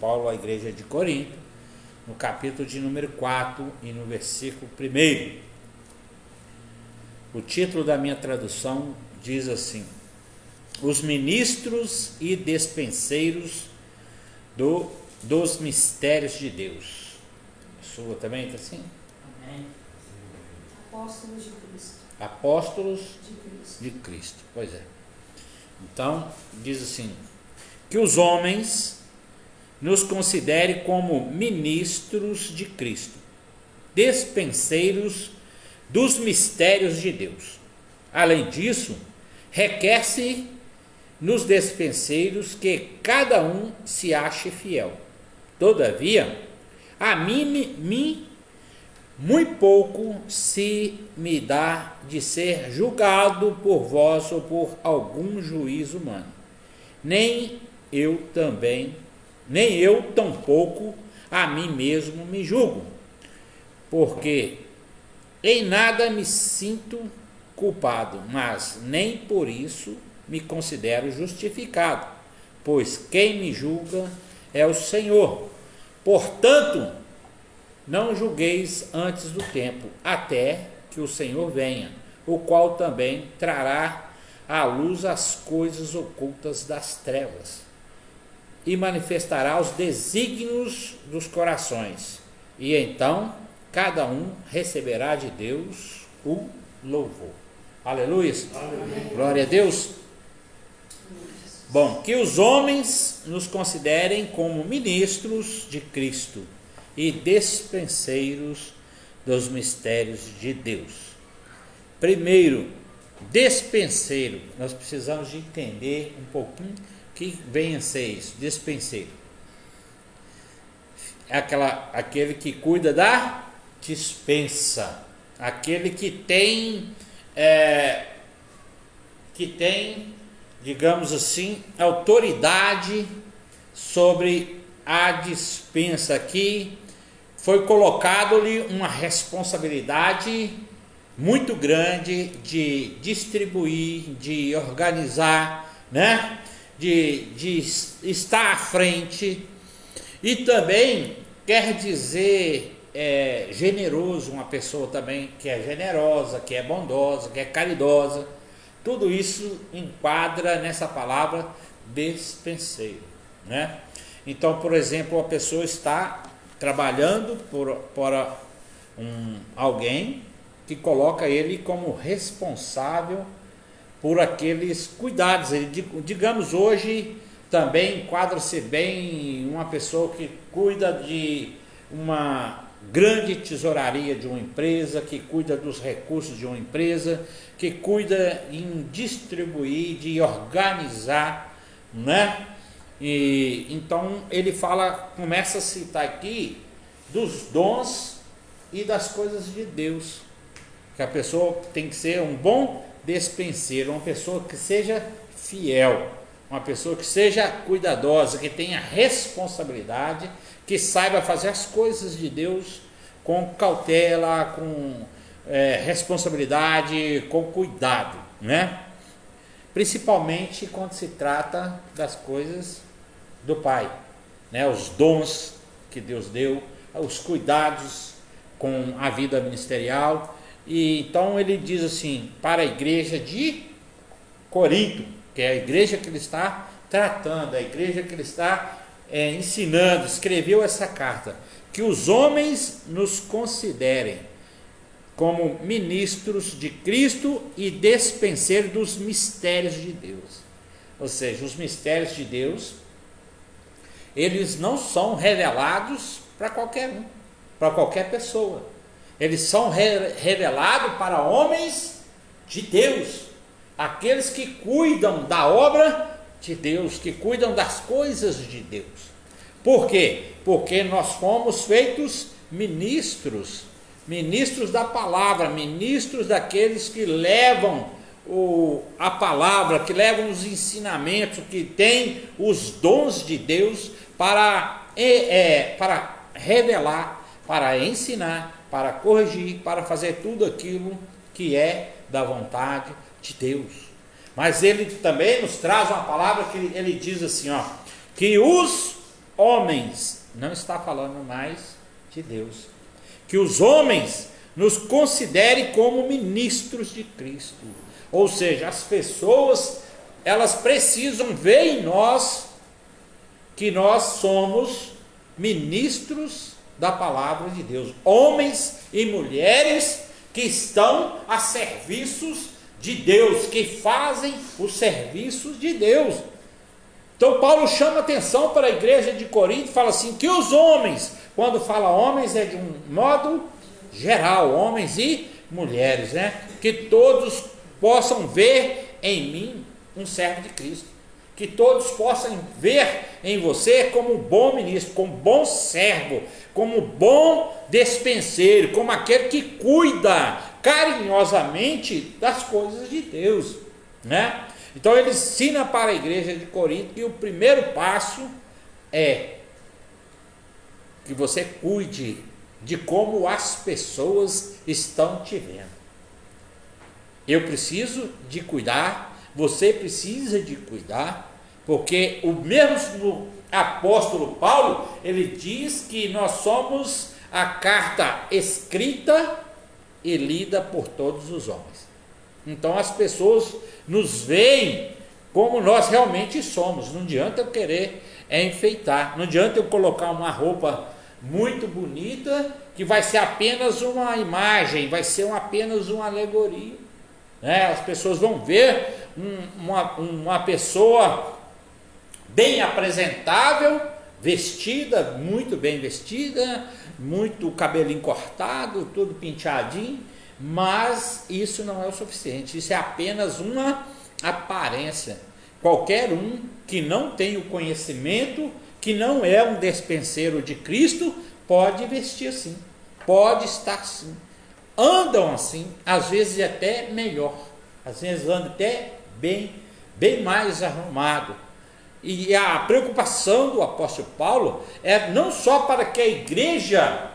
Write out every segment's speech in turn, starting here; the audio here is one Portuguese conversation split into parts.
Paulo à igreja de Corinto, no capítulo de número 4 e no versículo 1. O título da minha tradução diz assim: os ministros e despenseiros dos mistérios de Deus. A sua também está assim? Amém. Apóstolos de Cristo. Apóstolos de Cristo. Pois é. Então, diz assim: que os homens nos considerem como ministros de Cristo, despenseiros dos mistérios de Deus. Além disso, requer-se nos despenseiros que cada um se ache fiel. Todavia, a mim muito pouco se me dá de ser julgado por vós ou por algum juiz humano. Nem eu tampouco a mim mesmo me julgo, porque em nada me sinto culpado, mas nem por isso me considero justificado, pois quem me julga é o Senhor. Portanto, não julgueis antes do tempo, até que o Senhor venha, o qual também trará à luz as coisas ocultas das trevas, e manifestará os desígnios dos corações, e então cada um receberá de Deus o louvor. Aleluia. Glória a Deus. Bom, que os homens nos considerem como ministros de Cristo e despenseiros dos mistérios de Deus. Primeiro, despenseiro. Nós precisamos de entender um pouquinho que vem a ser isso, despenseiro. Aquele que cuida da dispensa, aquele que tem, digamos assim, autoridade sobre a dispensa. Aqui foi colocado-lhe uma responsabilidade muito grande de distribuir, de organizar, né? de estar à frente, e também quer dizer generoso, uma pessoa também que é generosa, que é bondosa, que é caridosa. Tudo isso enquadra nessa palavra despenseiro, né? Então, por exemplo, a pessoa está trabalhando para alguém que coloca ele como responsável por aqueles cuidados. Digamos, hoje também enquadra-se bem uma pessoa que cuida de uma grande tesouraria de uma empresa, que cuida dos recursos de uma empresa, que cuida em distribuir, de organizar, né? E então ele começa a citar aqui dos dons e das coisas de Deus, que a pessoa tem que ser um bom despenseiro, uma pessoa que seja fiel, uma pessoa que seja cuidadosa, que tenha responsabilidade, que saiba fazer as coisas de Deus com cautela, com responsabilidade, com cuidado, né? Principalmente quando se trata das coisas do Pai, né? Os dons que Deus deu, os cuidados com a vida ministerial. E então ele diz assim, para a igreja de Corinto, que é a igreja que ele está tratando, a igreja que ele está ensinando, escreveu essa carta, que os homens nos considerem como ministros de Cristo e despenseiros dos mistérios de Deus. Ou seja, os mistérios de Deus, eles não são revelados para qualquer um, para qualquer pessoa. Eles são revelados para homens de Deus, aqueles que cuidam da obra de Deus, que cuidam das coisas de Deus. Por quê? Porque nós fomos feitos ministros da palavra, ministros daqueles que levam a palavra, que levam os ensinamentos, que têm os dons de Deus para revelar, para ensinar, para corrigir, para fazer tudo aquilo que é da vontade de Deus. Mas ele também nos traz uma palavra que ele diz assim, que os homens, não está falando mais de Deus, que os homens nos considerem como ministros de Cristo. Ou seja, as pessoas, elas precisam ver em nós que nós somos ministros da palavra de Deus, homens e mulheres que estão a serviços de Deus, que fazem os serviços de Deus. Então Paulo chama atenção para a igreja de Corinto, fala assim, que os homens, quando fala homens é de um modo geral, homens e mulheres, né? Que todos possam ver em mim um servo de Cristo, que todos possam ver em você como um bom ministro, como um bom servo, como um bom despenseiro, como aquele que cuida carinhosamente das coisas de Deus, né? Então ele ensina para a igreja de Corinto que o primeiro passo é que você cuide de como as pessoas estão te vendo. Eu preciso de cuidar, você precisa de cuidar, porque o mesmo apóstolo Paulo, ele diz que nós somos a carta escrita e lida por todos os homens. Então as pessoas nos veem como nós realmente somos. Não adianta eu querer enfeitar, não adianta eu colocar uma roupa muito bonita que vai ser apenas uma imagem, vai ser apenas uma alegoria, né? As pessoas vão ver uma pessoa bem apresentável, vestida, muito bem vestida, muito cabelinho cortado, tudo penteadinho, mas isso não é o suficiente, isso é apenas uma aparência. Qualquer um que não tem o conhecimento, que não é um despenseiro de Cristo, pode vestir assim, pode estar assim, andam assim, às vezes até melhor, às vezes andam até bem mais arrumado. E a preocupação do apóstolo Paulo é não só para que a igreja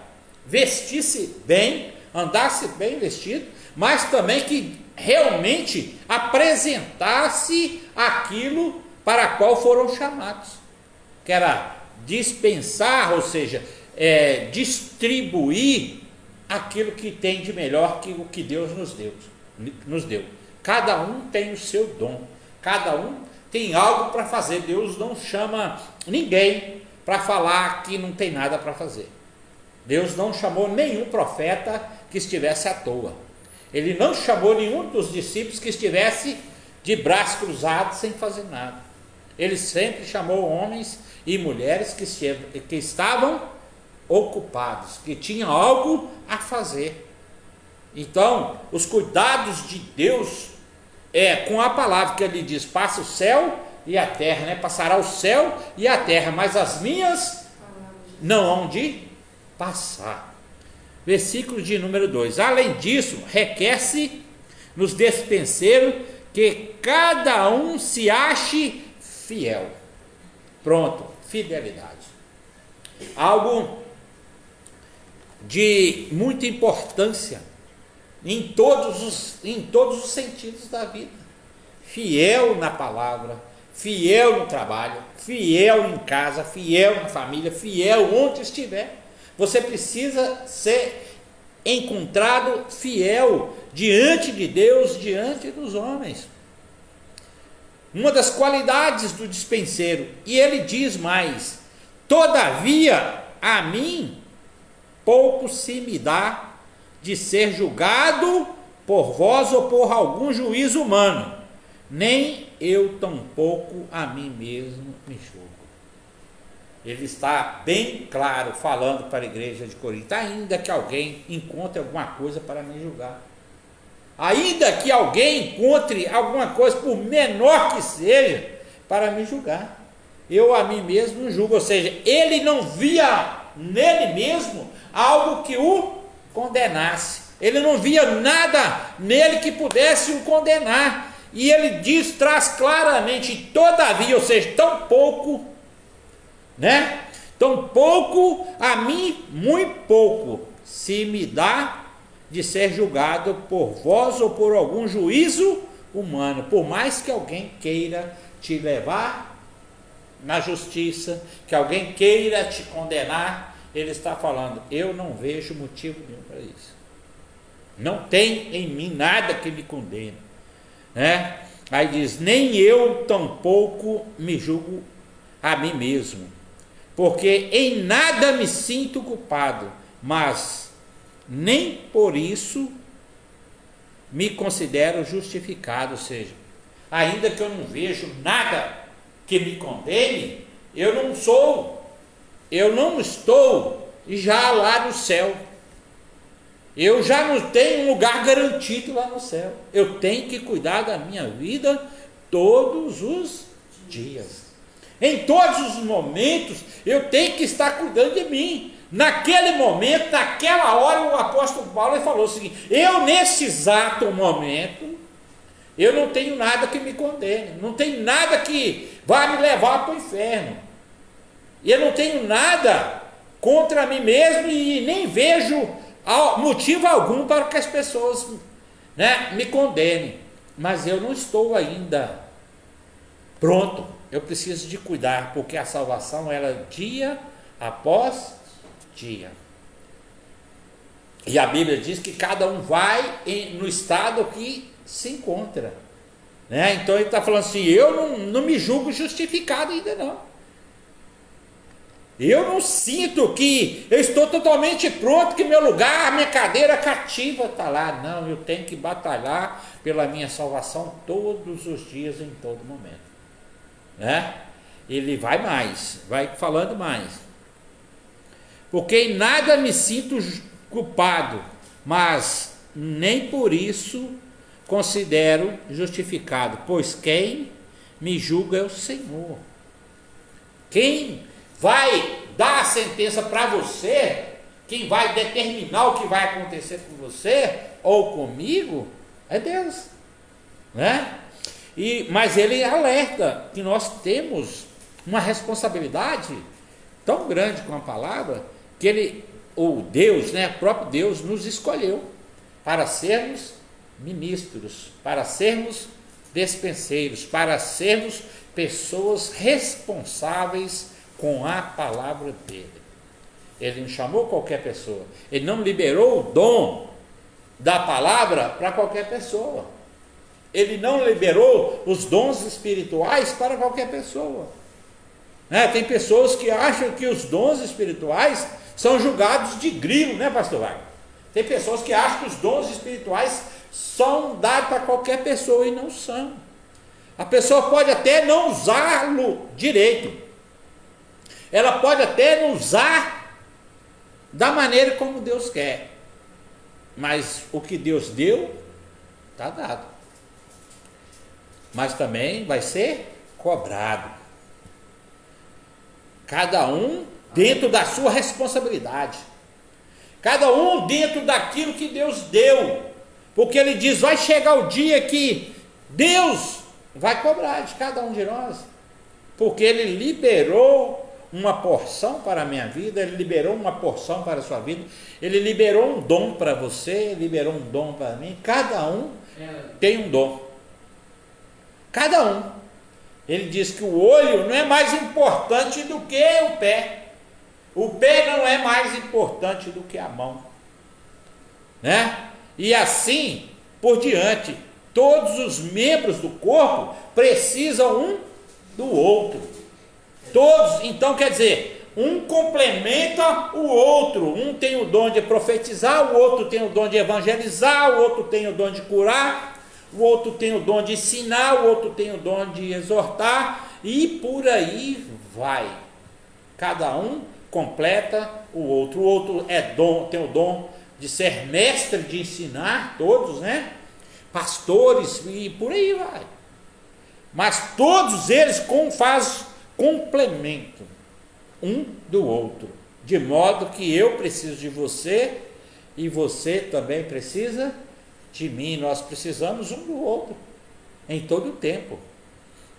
vestisse bem, andasse bem vestido, mas também que realmente apresentasse aquilo para qual foram chamados, que era dispensar, ou seja, distribuir aquilo que tem de melhor que o que Deus nos deu. Cada um tem o seu dom, cada um tem algo para fazer. Deus não chama ninguém para falar que não tem nada para fazer. Deus não chamou nenhum profeta que estivesse à toa. Ele não chamou nenhum dos discípulos que estivesse de braços cruzados sem fazer nada. Ele sempre chamou homens e mulheres que estavam ocupados, que tinham algo a fazer. Então, os cuidados de Deus com a palavra que ele diz, passa o céu e a terra, né? Passará o céu e a terra, mas as minhas não hão de passar. Versículo de número 2. Além disso, requer-se nos despenseiros que cada um se ache fiel. Pronto, fidelidade. Algo de muita importância em todos os sentidos da vida. Fiel na palavra, fiel no trabalho, fiel em casa, fiel na família, fiel onde estiver. Você precisa ser encontrado fiel diante de Deus, diante dos homens. Uma das qualidades do dispenseiro, e ele diz mais: todavia a mim pouco se me dá de ser julgado por vós ou por algum juízo humano, nem eu tampouco a mim mesmo me julgo. Ele está bem claro falando para a igreja de Corinto, ainda que alguém encontre alguma coisa para me julgar, ainda que alguém encontre alguma coisa, por menor que seja, para me julgar, eu a mim mesmo não julgo. Ou seja, ele não via nele mesmo algo que o condenasse, ele não via nada nele que pudesse o condenar, e ele traz claramente, todavia, ou seja, tão pouco, né? Tão pouco a mim, muito pouco se me dá de ser julgado por vós ou por algum juízo humano, por mais que alguém queira te levar na justiça, que alguém queira te condenar, ele está falando, eu não vejo motivo nenhum para isso. Não tem em mim nada que me condene. Né? Aí diz, nem eu tampouco me julgo a mim mesmo, porque em nada me sinto culpado, mas nem por isso me considero justificado. Ou seja, ainda que eu não vejo nada que me condene, eu não estou já lá no céu. Eu já não tenho um lugar garantido lá no céu. Eu tenho que cuidar da minha vida todos os dias. Em todos os momentos, eu tenho que estar cuidando de mim. Naquele momento, naquela hora, o apóstolo Paulo ele falou o seguinte, eu nesse exato momento, eu não tenho nada que me condene, não tenho nada que vá me levar para o inferno. E eu não tenho nada contra mim mesmo e nem vejo motivo algum para que as pessoas, né, me condenem. Mas eu não estou ainda pronto. Eu preciso de cuidar, porque a salvação era dia após dia. E a Bíblia diz que cada um vai no estado que se encontra. Né? Então ele está falando assim, eu não me julgo justificado ainda não. Eu não sinto que eu estou totalmente pronto, que meu lugar, a minha cadeira cativa está lá. Não, eu tenho que batalhar pela minha salvação todos os dias, em todo momento. Né? Ele vai mais, vai falando mais. Porque em nada me sinto culpado, mas nem por isso considero justificado, pois quem me julga é o Senhor. Quem vai dar a sentença para você, quem vai determinar o que vai acontecer com você ou comigo, é Deus, né? Mas ele alerta que nós temos uma responsabilidade tão grande com a palavra, que Deus, né, o próprio Deus nos escolheu para sermos ministros, para sermos despenseiros, para sermos pessoas responsáveis com a palavra dele. Ele não chamou qualquer pessoa, ele não liberou o dom da palavra para qualquer pessoa, ele não liberou os dons espirituais para qualquer pessoa. Tem pessoas que acham que os dons espirituais são julgados de grilo, né, pastor Wagner? Tem pessoas que acham que os dons espirituais são dados para qualquer pessoa e não são. A pessoa pode até não usá-lo direito, ela pode até não usar da maneira como Deus quer, mas o que Deus deu, está dado. Mas também vai ser cobrado. Cada um dentro da sua responsabilidade. Cada um dentro daquilo que Deus deu. Porque ele diz, vai chegar o dia que Deus vai cobrar de cada um de nós. Porque ele liberou uma porção para a minha vida, ele liberou uma porção para a sua vida, ele liberou um dom para você, liberou um dom para mim. Cada um tem um dom. Cada um. Ele diz que o olho não é mais importante do que o pé. O pé não é mais importante do que a mão. Né? E assim por diante. Todos os membros do corpo precisam um do outro. Todos, então quer dizer, um complementa o outro. Um tem o dom de profetizar, o outro tem o dom de evangelizar, o outro tem o dom de curar, o outro tem o dom de ensinar, o outro tem o dom de exortar, e por aí vai. Cada um completa o outro. O outro tem o dom de ser mestre de ensinar, todos, né? Pastores, e por aí vai. Mas todos eles fazem complemento um do outro, de modo que eu preciso de você e você também precisa de mim. Nós precisamos um do outro em todo o tempo.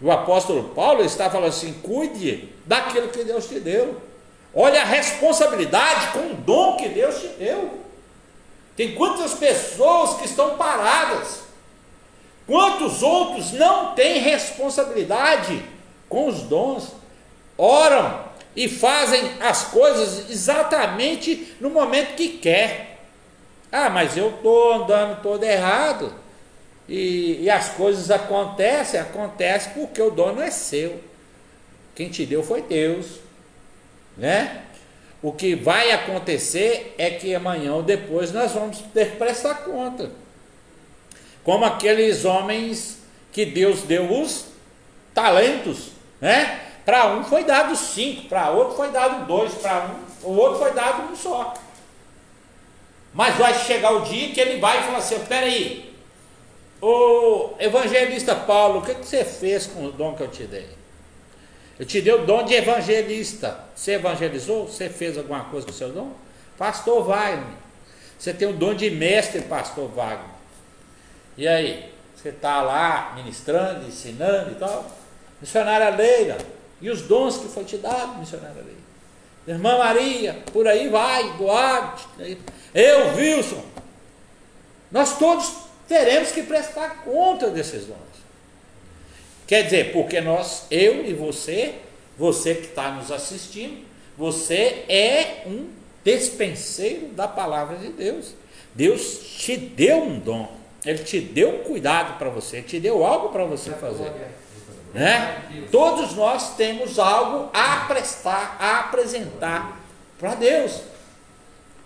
O apóstolo Paulo está falando assim, cuide daquilo que Deus te deu, olha a responsabilidade com o dom que Deus te deu. Tem quantas pessoas que estão paradas, quantos outros não têm responsabilidade com os dons, oram e fazem as coisas exatamente no momento que quer. Ah, mas eu estou andando todo errado e as coisas acontecem porque o dono é seu. Quem te deu foi Deus, né? O que vai acontecer é que amanhã ou depois nós vamos ter que prestar conta. Como aqueles homens que Deus deu os talentos, né? Para um foi dado 5, para outro foi dado 2, para o outro foi dado um só. Mas vai chegar o dia que ele vai falar assim: peraí, ô evangelista Paulo, o que você fez com o dom que eu te dei? Eu te dei o dom de evangelista. Você evangelizou? Você fez alguma coisa com o seu dom? Pastor Wagner, você tem o dom de mestre, pastor Wagner. E aí? Você está lá ministrando, ensinando e tal? Missionária Leila, e os dons que foi te dado, missionária Leila? Irmã Maria, por aí vai, Duarte, eu, Wilson. Nós todos teremos que prestar conta desses dons. Quer dizer, porque eu e você que está nos assistindo, você é um despenseiro da palavra de Deus. Deus te deu um dom, Ele te deu um cuidado para você, te deu algo para você fazer, né? Todos nós temos algo a prestar, a apresentar para Deus.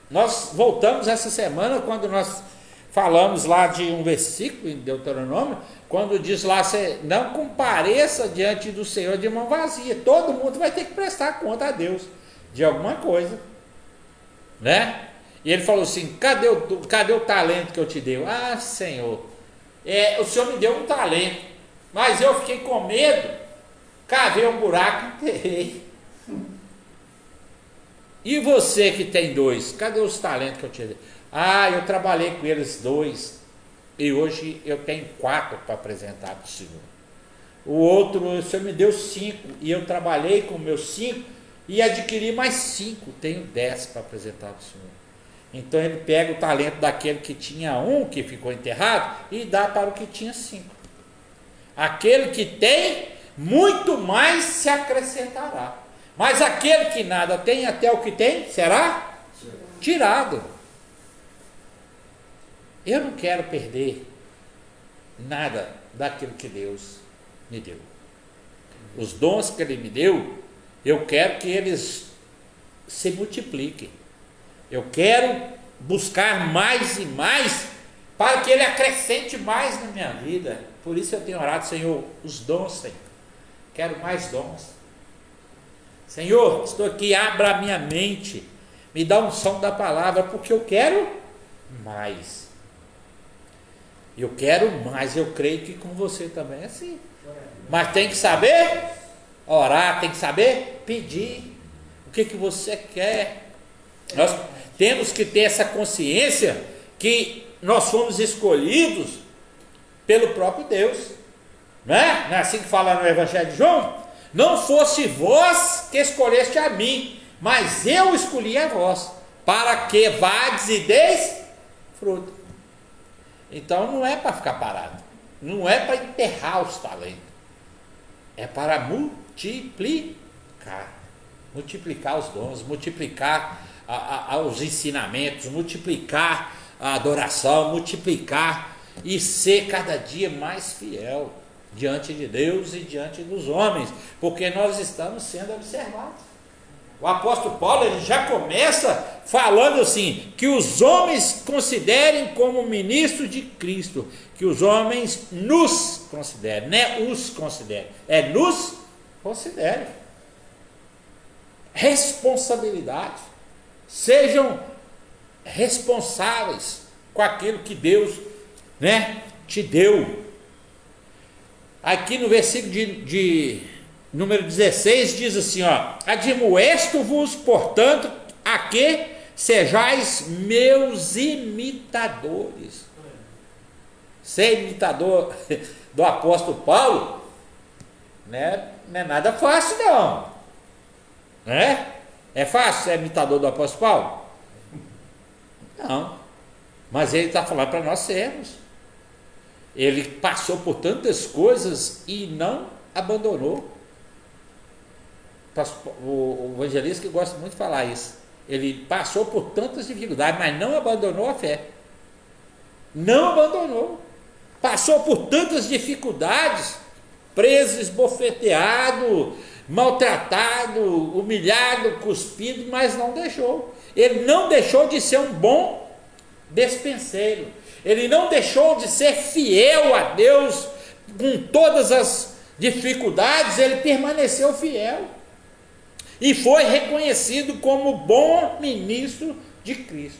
Nós voltamos essa semana quando nós falamos lá de um versículo em Deuteronômio, quando diz lá: não compareça diante do Senhor de mão vazia. Todo mundo vai ter que prestar conta a Deus de alguma coisa, né? E ele falou assim: cadê o talento que eu te dei? Ah, Senhor, o Senhor me deu um talento, mas eu fiquei com medo, cavei um buraco e enterrei. E você que tem 2, cadê os talentos que eu te dei? Ah, eu trabalhei com eles 2 e hoje eu tenho 4 para apresentar para o Senhor. O outro, o Senhor me deu 5 e eu trabalhei com meus 5 e adquiri mais 5, tenho 10 para apresentar para o Senhor. Então ele pega o talento daquele que tinha 1, que ficou enterrado, e dá para o que tinha 5. Aquele que tem, muito mais se acrescentará. Mas aquele que nada tem, até o que tem, será tirado. Eu não quero perder nada daquilo que Deus me deu. Os dons que Ele me deu, eu quero que eles se multipliquem. Eu quero buscar mais e mais para que Ele acrescente mais na minha vida. Por isso eu tenho orado: Senhor, os dons, Senhor. Quero mais dons. Senhor, estou aqui, abra a minha mente, me dá um som da palavra, porque eu quero mais. Eu quero mais, eu creio que com você também é assim. Mas tem que saber orar, tem que saber pedir o que você quer. Nós temos que ter essa consciência que nós fomos escolhidos pelo próprio Deus, não é? Não é assim que fala no Evangelho de João? Não fosse vós que escolheste a mim, mas eu escolhi a vós, para que vades e deis fruto. Então não é para ficar parado, não é para enterrar os talentos, é para multiplicar os dons, multiplicar os ensinamentos, multiplicar a adoração, multiplicar e ser cada dia mais fiel diante de Deus e diante dos homens, porque nós estamos sendo observados. O apóstolo Paulo, ele já começa falando assim, que os homens considerem como ministros de Cristo, que os homens nos considerem, não é os considerem, é nos considerem. Responsabilidade, sejam responsáveis com aquilo que Deus, né, te deu. Aqui no versículo de número 16 diz assim, ó: admoesto-vos, portanto, a que sejais meus imitadores. Ser imitador do apóstolo Paulo, né, não é nada fácil não, né? É fácil ser imitador do apóstolo Paulo? Não, mas ele está falando para nós sermos. Ele passou por tantas coisas e não abandonou. o evangelista que gosta muito de falar isso. Ele passou por tantas dificuldades, mas não abandonou a fé. Não abandonou. Passou por tantas dificuldades, preso, esbofeteado, maltratado, humilhado, cuspido, mas não deixou. Ele não deixou de ser um bom despenseiro. Ele não deixou de ser fiel a Deus com todas as dificuldades, ele permaneceu fiel. E foi reconhecido como bom ministro de Cristo.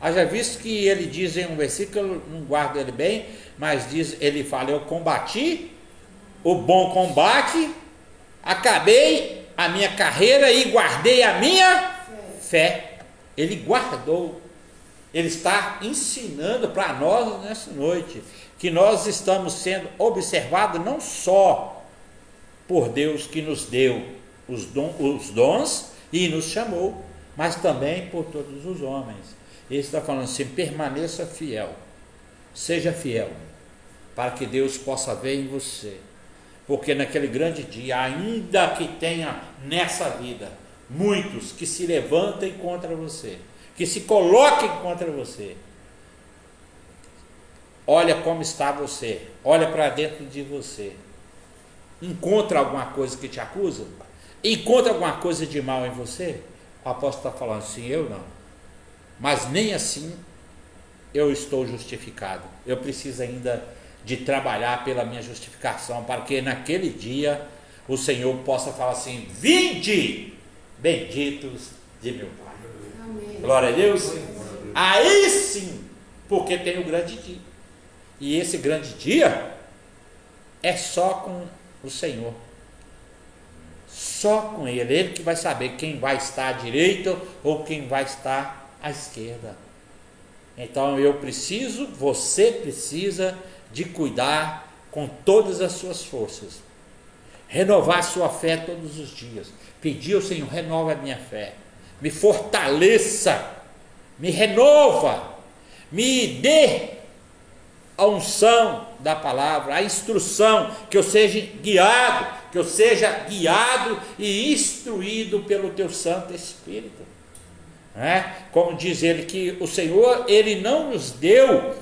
Haja visto que ele diz em um versículo, não guardo ele bem, mas diz, ele fala: eu combati o bom combate, acabei a minha carreira e guardei a minha fé. Ele guardou. Ele está ensinando para nós nessa noite que nós estamos sendo observados não só por Deus que nos deu os dons e nos chamou, mas também por todos os homens. Ele está falando assim: permaneça fiel, seja fiel, para que Deus possa ver em você, porque naquele grande dia, ainda que tenha nessa vida muitos que se levantem contra você, que se coloquem contra você, olha como está você, olha para dentro de você, encontra alguma coisa que te acusa, encontra alguma coisa de mal em você. O apóstolo está falando assim: eu não, mas nem assim eu estou justificado. Eu preciso ainda de trabalhar pela minha justificação, para que naquele dia o Senhor possa falar assim: vinde, benditos de meu Pai. Amém. Glória a Deus. Aí sim, porque tem o grande dia, e esse grande dia é só com o Senhor, só com Ele que vai saber quem vai estar à direita ou quem vai estar à esquerda. Então eu preciso, você precisa de cuidar com todas as suas forças, renovar a sua fé todos os dias, pedir ao Senhor: renova a minha fé, me fortaleça, me renova, me dê a unção da palavra, a instrução, que eu seja guiado e instruído pelo teu Santo Espírito. Como diz ele, que o Senhor, ele não nos deu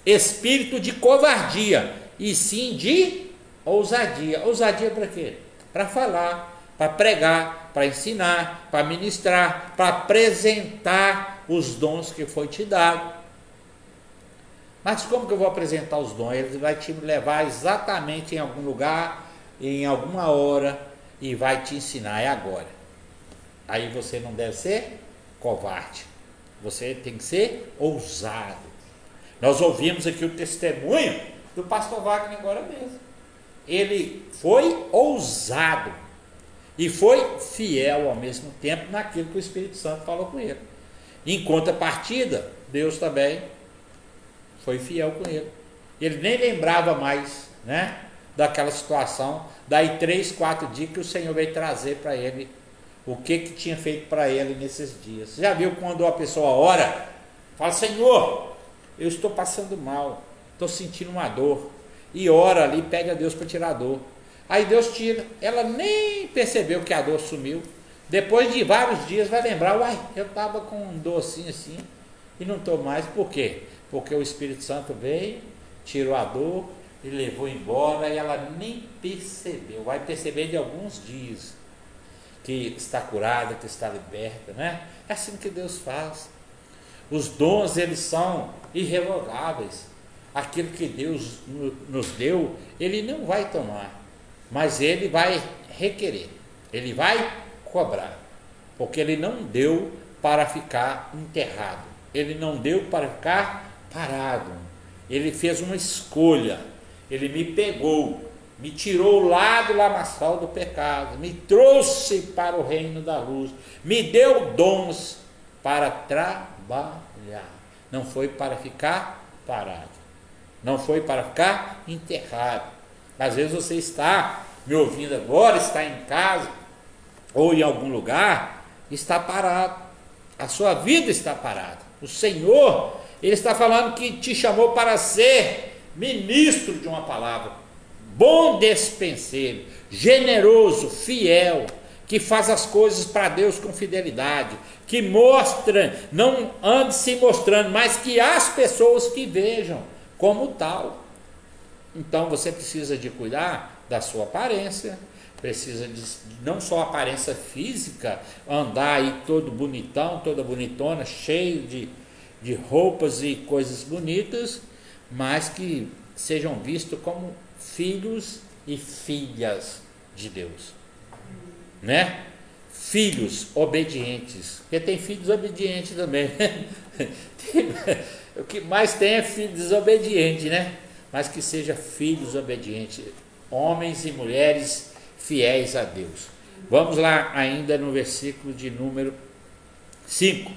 espírito de covardia, e sim de ousadia. Ousadia para quê? Para falar, para pregar, para ensinar, para ministrar, para apresentar os dons que foi te dado. Mas como que eu vou apresentar os dons? Ele vai te levar exatamente em algum lugar, em alguma hora, e vai te ensinar: é agora. Aí você não deve ser covarde, você tem que ser ousado. Nós ouvimos aqui o testemunho do pastor Wagner agora mesmo. Ele foi ousado e foi fiel ao mesmo tempo naquilo que o Espírito Santo falou com ele. Em contrapartida, Deus também foi fiel com ele. Ele nem lembrava mais, daquela situação. Daí 3, 4 dias que o Senhor veio trazer para ele o que tinha feito para ele nesses dias. Já viu quando a pessoa ora, fala: Senhor, eu estou passando mal, estou sentindo uma dor, e ora ali, pede a Deus para tirar a dor. Aí Deus tira, ela nem percebeu que a dor sumiu. Depois de vários dias vai lembrar: uai, eu estava com dor assim, e não estou mais. Por quê? Porque o Espírito Santo veio, tirou a dor e levou embora, e ela nem percebeu. Vai perceber de alguns dias que está curada, que está liberta, É assim que Deus faz. Os dons, eles são irrevogáveis. Aquilo que Deus nos deu, Ele não vai tomar, mas Ele vai requerer, Ele vai cobrar, porque Ele não deu para ficar enterrado, Ele não deu para ficar parado. Ele fez uma escolha. Ele me pegou, me tirou lá do lamaçal do pecado, me trouxe para o reino da luz, me deu dons para trabalhar. Não foi para ficar parado, não foi para ficar enterrado. Às vezes você está me ouvindo agora, está em casa ou em algum lugar, está parado, a sua vida está parada. O Senhor, Ele está falando que te chamou para ser ministro de uma palavra, bom despenseiro, generoso, fiel, que faz as coisas para Deus com fidelidade, que mostra, não ande se mostrando, mas que as pessoas que vejam como tal. Então você precisa de cuidar da sua aparência, precisa de não só aparência física, andar aí todo bonitão, toda bonitona, cheio de roupas e coisas bonitas, mas que sejam vistos como filhos e filhas de Deus, né? Filhos obedientes, porque tem filhos obedientes também. O que mais tem é filho desobediente, né? Mas que seja filhos obedientes, homens e mulheres fiéis a Deus. Vamos lá ainda no versículo de número 5.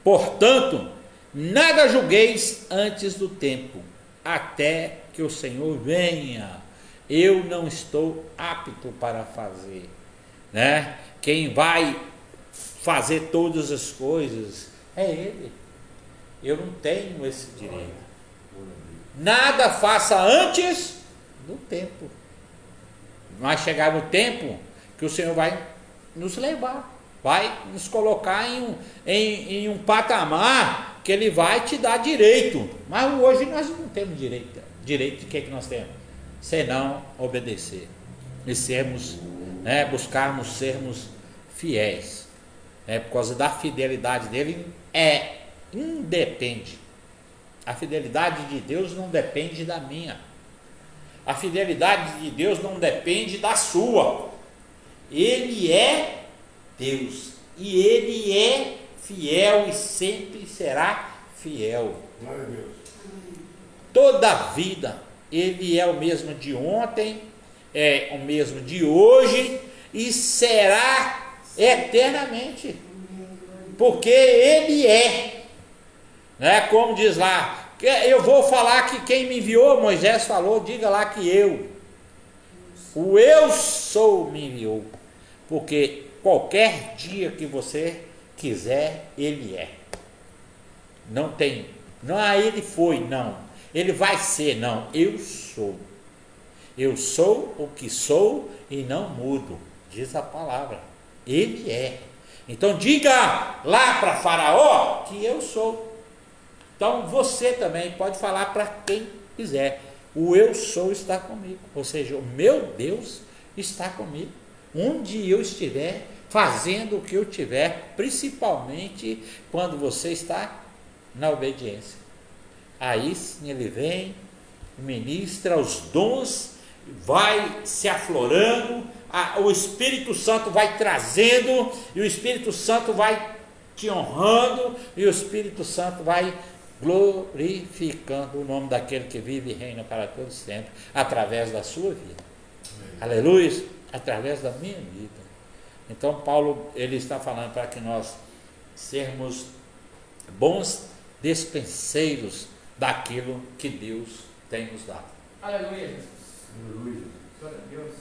Portanto, nada julgueis antes do tempo, até que o Senhor venha. Eu não estou apto para fazer, né? Quem vai fazer todas as coisas é Ele. Eu não tenho esse direito. Nada faça antes do tempo. Vai chegar no tempo que o Senhor vai nos levar, vai nos colocar em um patamar que Ele vai te dar direito. Mas hoje nós não temos direito. Direito de que nós temos? Senão obedecer e sermos, né, buscarmos sermos fiéis, por causa da fidelidade dele. Independe. A fidelidade de Deus não depende da minha. A fidelidade de Deus não depende da sua. Ele é Deus e Ele é fiel e sempre será fiel. Glória a Deus. Toda a vida Ele é o mesmo de ontem, é o mesmo de hoje e será eternamente, porque Ele é, né? Como diz lá, eu vou falar que quem me enviou, Moisés falou, diga lá que o eu sou me enviou, porque qualquer dia que você quiser, Ele é. Não tem, não Ele foi, não, Ele vai ser, não, eu sou. Eu sou o que sou e não mudo, diz a palavra. Ele é. Então diga lá para Faraó que eu sou. Então você também pode falar para quem quiser. O eu sou está comigo. Ou seja, o meu Deus está comigo. Onde eu estiver, fazendo o que eu tiver, principalmente quando você está na obediência. Aí sim Ele vem, ministra os dons, vai se aflorando, o Espírito Santo vai trazendo, e o Espírito Santo vai te honrando, e o Espírito Santo vai glorificando o nome daquele que vive e reina para todos sempre, através da sua vida. Aleluia! Através da minha vida. Então Paulo, ele está falando para que nós sermos bons despenseiros daquilo que Deus tem nos dado. Aleluia, Jesus. Aleluia. Glória a Deus.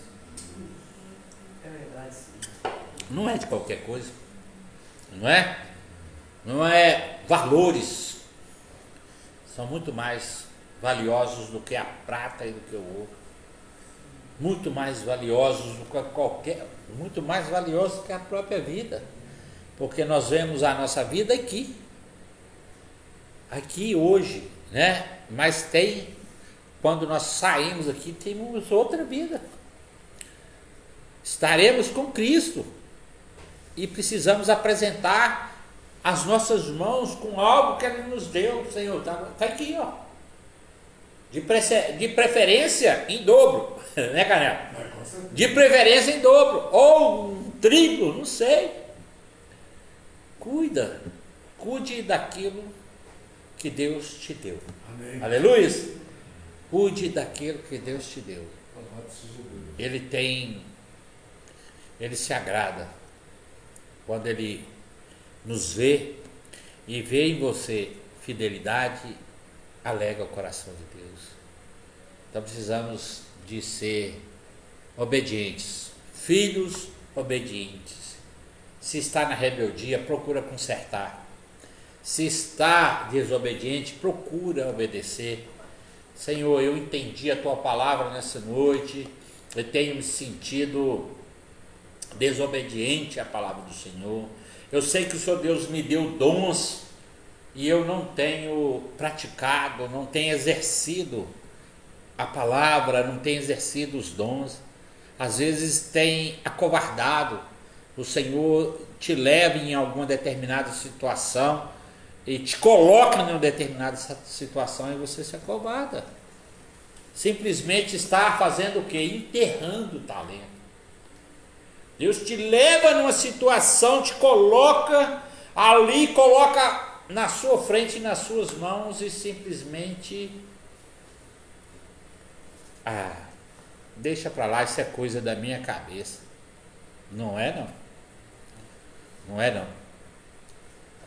É verdade, sim. Não é de qualquer coisa, não é? Não é valores, são muito mais valiosos do que a prata e do que o ouro, muito mais valiosos do que muito mais valiosos que a própria vida, porque nós vemos a nossa vida aqui hoje, né? Mas quando nós saímos aqui, temos outra vida. Estaremos com Cristo e precisamos apresentar as nossas mãos com algo que Ele nos deu. Senhor, está aqui, ó. De preferência em dobro, né, Canela? De preferência em dobro, ou um triplo, não sei. Cuide daquilo que Deus te deu. Amém. Aleluia! Cuide daquilo que Deus te deu. Louvado seja Deus. Ele se agrada quando Ele nos vê e vê em você fidelidade, alegra o coração de Deus. Então precisamos de ser obedientes, filhos obedientes. Se está na rebeldia, procura consertar. Se está desobediente, procura obedecer. Senhor, eu entendi a Tua palavra nessa noite, eu tenho me sentido desobediente à palavra do Senhor. Eu sei que o Senhor Deus me deu dons e eu não tenho praticado, não tenho exercido a palavra, não tenho exercido os dons. Às vezes tem acovardado. O Senhor te leva em alguma determinada situação e te coloca em uma determinada situação e você se acovarda. Simplesmente está fazendo o quê? Enterrando o talento. Deus te leva numa situação, te coloca ali, coloca na sua frente, nas suas mãos e simplesmente deixa para lá, isso é coisa da minha cabeça. Não é não. Não é não.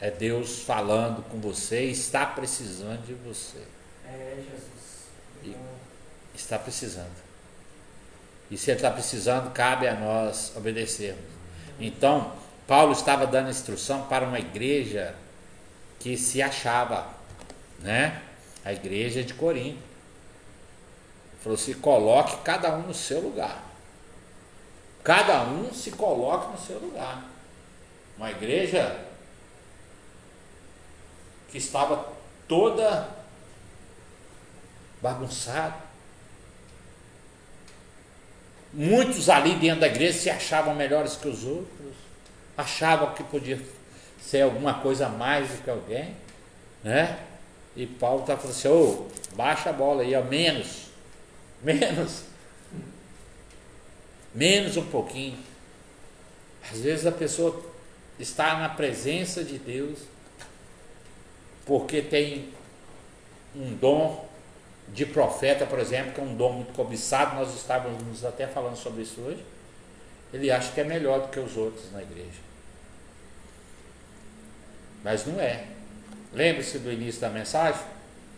É Deus falando com você, está precisando de você. Jesus. Está precisando. E se ele está precisando, cabe a nós obedecermos. Então, Paulo estava dando instrução para uma igreja que se achava, né? A igreja de Corinto. Ele falou assim: coloque cada um no seu lugar. Cada um se coloque no seu lugar. Uma igreja que estava toda bagunçada. Muitos ali dentro da igreja se achavam melhores que os outros, achavam que podia ser alguma coisa a mais do que alguém, né? E Paulo está falando assim: baixa a bola aí, menos um pouquinho. Às vezes a pessoa está na presença de Deus porque tem um dom de profeta, por exemplo, que é um dom muito cobiçado. Nós estávamos até falando sobre isso hoje. Ele acha que é melhor do que os outros na igreja, mas não é. Lembre-se do início da mensagem: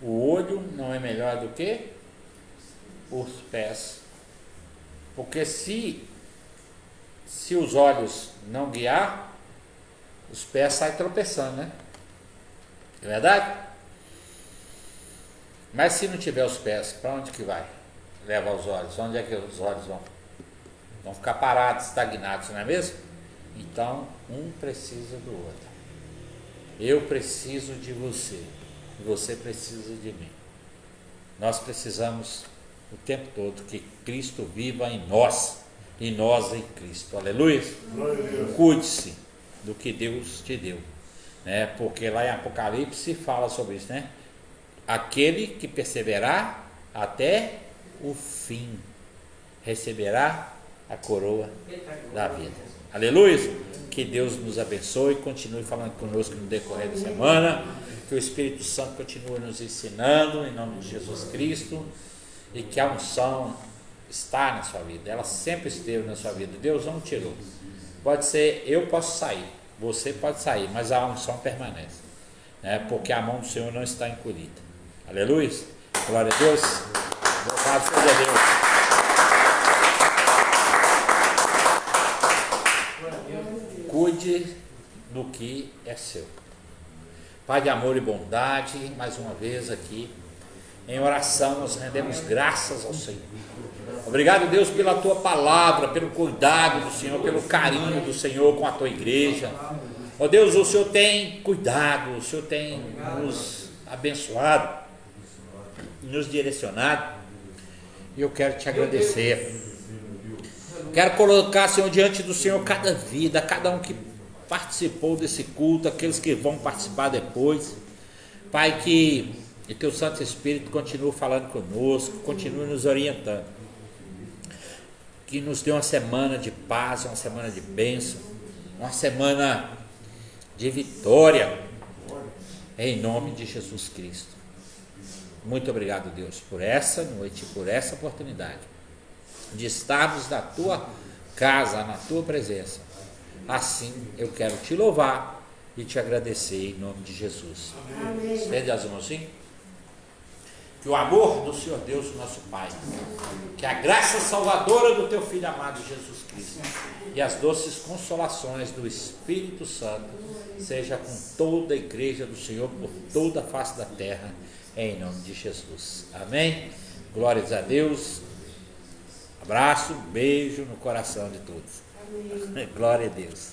o olho não é melhor do que os pés, porque se os olhos não guiar, os pés saem tropeçando, né? É verdade? Mas se não tiver os pés, para onde que vai levar os olhos? Onde é que os olhos vão? Vão ficar parados, estagnados, não é mesmo? Então, um precisa do outro. Eu preciso de você, e você precisa de mim. Nós precisamos o tempo todo que Cristo viva em nós, e nós em Cristo. Aleluia! Cuide-se do que Deus te deu, né? Porque lá em Apocalipse fala sobre isso, né? Aquele que perseverar até o fim receberá a coroa da vida. Aleluia! Que Deus nos abençoe e continue falando conosco no decorrer da semana, que o Espírito Santo continue nos ensinando em nome de Jesus Cristo, e que a unção está na sua vida, ela sempre esteve na sua vida. Deus não tirou. Pode ser, eu posso sair, você pode sair, mas a unção permanece, né? Porque a mão do Senhor não está encolhida. Aleluia! Glória a Deus! Louvado seja Deus! Cuide do que é seu. Pai de amor e bondade, mais uma vez aqui, em oração, nós rendemos graças ao Senhor. Obrigado, Deus, pela tua palavra, pelo cuidado do Senhor, pelo carinho do Senhor com a tua igreja. Ó Deus, o Senhor tem cuidado, o Senhor tem nos abençoado, nos direcionado, e eu quero te agradecer. Quero colocar, Senhor, diante do Senhor cada vida, cada um que participou desse culto, aqueles que vão participar depois. Pai, que o teu Santo Espírito continue falando conosco, continue nos orientando, que nos dê uma semana de paz, uma semana de bênção, uma semana de vitória, em nome de Jesus Cristo. Muito obrigado, Deus, por essa noite, por essa oportunidade de estarmos na tua casa, na tua presença. Assim eu quero te louvar e te agradecer em nome de Jesus. Estende as mãos assim. Que o amor do Senhor Deus, nosso Pai, que a graça salvadora do teu Filho amado Jesus Cristo e as doces consolações do Espírito Santo seja com toda a igreja do Senhor por toda a face da terra, em nome de Jesus. Amém? Glórias a Deus. Abraço, beijo no coração de todos. Amém. Glória a Deus.